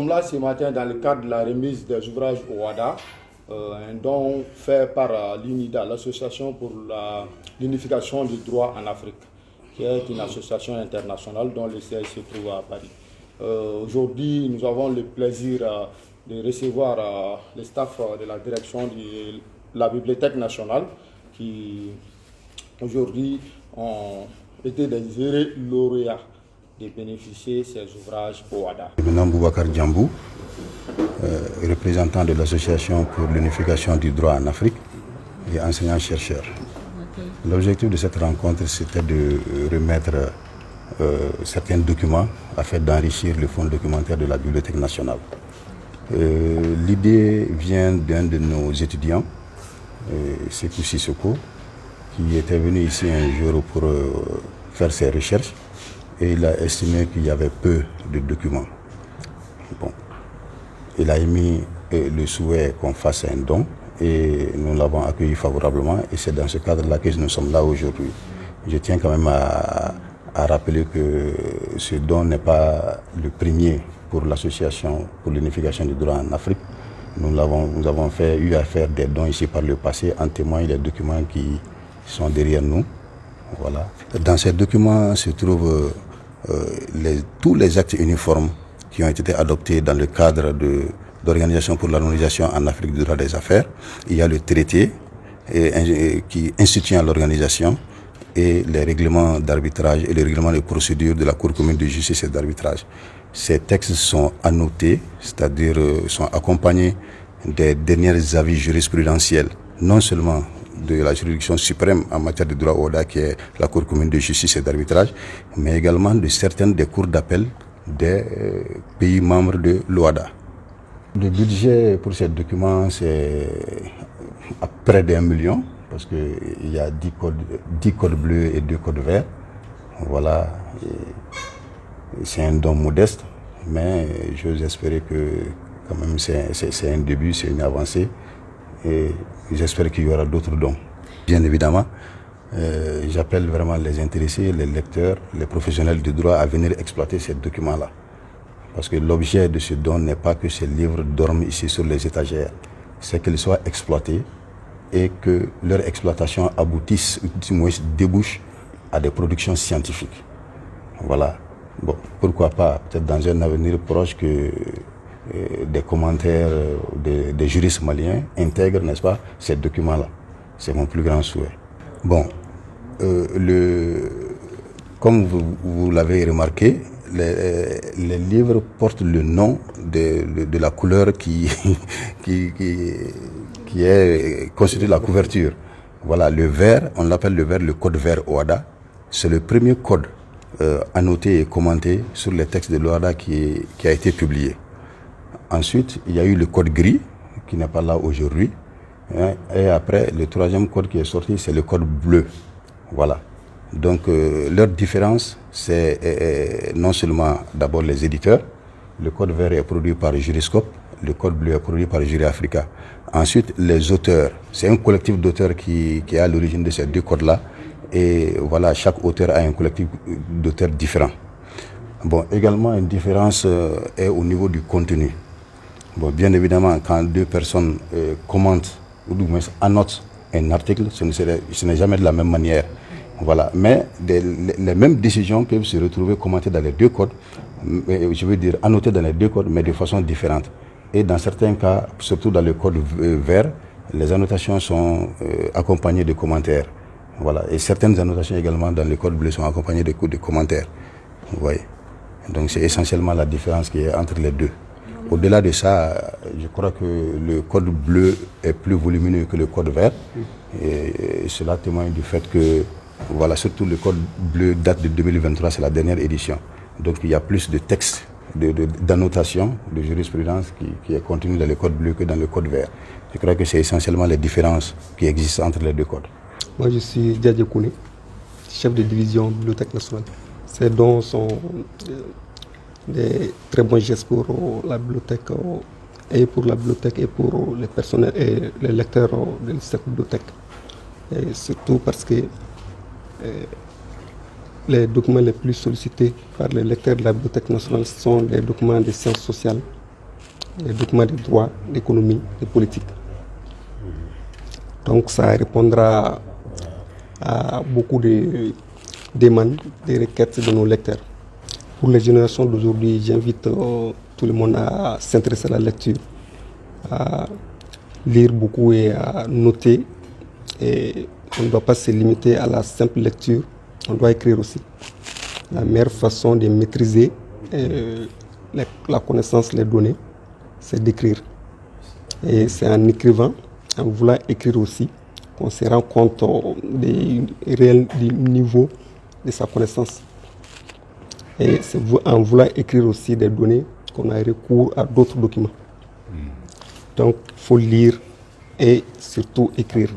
sommes là ce matin dans le cadre de la remise des ouvrages au WADA, un don fait par l'UNIDA, l'Association pour l'unification du droit en Afrique, qui est une association internationale dont le siège se trouve à Paris. Aujourd'hui, nous avons le plaisir de recevoir le staff de la direction de la Bibliothèque nationale qui, aujourd'hui, ont été des heureux lauréats de bénéficier de ces ouvrages au WADA. Maintenant, Boubacar Djambou, représentant de l'Association pour l'unification du droit en Afrique et enseignant-chercheur. L'objectif de cette rencontre, c'était de remettre certains documents afin d'enrichir le fonds documentaire de la Bibliothèque nationale. L'idée vient d'un de nos étudiants, Sekou Sissoko, qui était venu ici un jour pour faire ses recherches et il a estimé qu'il y avait peu de documents. Bon. Il a émis le souhait qu'on fasse un don et nous l'avons accueilli favorablement et c'est dans ce cadre-là que nous sommes là aujourd'hui. Je tiens quand même à rappeler que ce don n'est pas le premier pour l'association pour l'unification du droit en Afrique. Nous avons eu à faire des dons ici par le passé, en témoignent les documents qui sont derrière nous. Voilà. Dans ces documents se trouvent tous les actes uniformes qui ont été adoptés dans le cadre de l'Organisation pour l'harmonisation en Afrique du droit des affaires. Il y a le traité qui institue l'organisation et les règlements d'arbitrage et les règlements de procédure de la Cour commune de justice et d'arbitrage. Ces textes sont annotés, c'est-à-dire sont accompagnés des derniers avis jurisprudentiels, non seulement de la juridiction suprême en matière de droit au WADA, qui est la Cour commune de justice et d'arbitrage, mais également de certaines des cours d'appel des pays membres de l'OADA. Le budget pour ces documents, c'est à près d'1 million, parce qu'il y a 10 codes bleus et 2 codes verts. Voilà, c'est un don modeste, mais j'ose espérer que quand même c'est un début, c'est une avancée. Et j'espère qu'il y aura d'autres dons. Bien évidemment, j'appelle vraiment les intéressés, les lecteurs, les professionnels du droit à venir exploiter ces documents-là. Parce que l'objet de ce don n'est pas que ces livres dorment ici sur les étagères, c'est qu'ils soient exploités et que leur exploitation aboutisse, du moins débouche à des productions scientifiques. Voilà. Bon, pourquoi pas, peut-être dans un avenir proche que des commentaires des juristes maliens intègrent, n'est-ce pas, ces documents-là. C'est mon plus grand souhait. Bon, comme vous l'avez remarqué, les livres portent le nom de la couleur qui est constituée de la couverture. Voilà, le vert, on l'appelle le vert, le code vert OADA. C'est le premier code annoté et commenté sur les textes de l'OADA qui a été publié. Ensuite, il y a eu le code gris, qui n'est pas là aujourd'hui. Et après, le troisième code qui est sorti, c'est le code bleu. Voilà. Donc, leur différence, c'est non seulement d'abord les éditeurs. Le code vert est produit par Juriscope, le code bleu est produit par Jury Africa. Ensuite, les auteurs. C'est un collectif d'auteurs qui est à l'origine de ces deux codes-là. Et voilà, chaque auteur a un collectif d'auteurs différent. Bon, également, une différence est au niveau du contenu. Bon, bien évidemment, quand deux personnes commentent ou du moins annotent un article, ce n'est jamais de la même manière. Voilà. Mais les mêmes décisions peuvent se retrouver commentées dans les deux codes, je veux dire annotées dans les deux codes, mais de façon différente. Et dans certains cas, surtout dans le code vert, les annotations sont accompagnées de commentaires. Voilà. Et certaines annotations également dans le code bleu sont accompagnées de commentaires. Vous voyez. Donc c'est essentiellement la différence qui est entre les deux. Au-delà de ça, je crois que le code bleu est plus volumineux que le code vert. Et cela témoigne du fait que, voilà, surtout le code bleu date de 2023, c'est la dernière édition. Donc il y a plus de textes, d'annotation, de jurisprudence qui est contenu dans le code bleu que dans le code vert. Je crois que c'est essentiellement les différences qui existent entre les deux codes. Moi je suis Diadje Kouné, chef de division Bibliothèque nationale. Ces dons sont des très bons gestes pour la bibliothèque et pour les personnels et les lecteurs de cette bibliothèque. Et surtout parce que les documents les plus sollicités par les lecteurs de la Bibliothèque nationale sont des documents de sciences sociales les documents de droit, d'économie, de politique. Donc ça répondra à beaucoup de demandes, des requêtes de nos lecteurs. Pour les générations d'aujourd'hui, j'invite tout le monde à s'intéresser à la lecture, à lire beaucoup et à noter. Et on ne doit pas se limiter à la simple lecture, on doit écrire aussi. La meilleure façon de maîtriser la connaissance, les données, c'est d'écrire. Et c'est en écrivant, en voulant écrire aussi, qu'on se rend compte du niveau de sa connaissance. Et c'est en voulant écrire aussi des données qu'on a recours à d'autres documents. Donc, il faut lire et surtout écrire.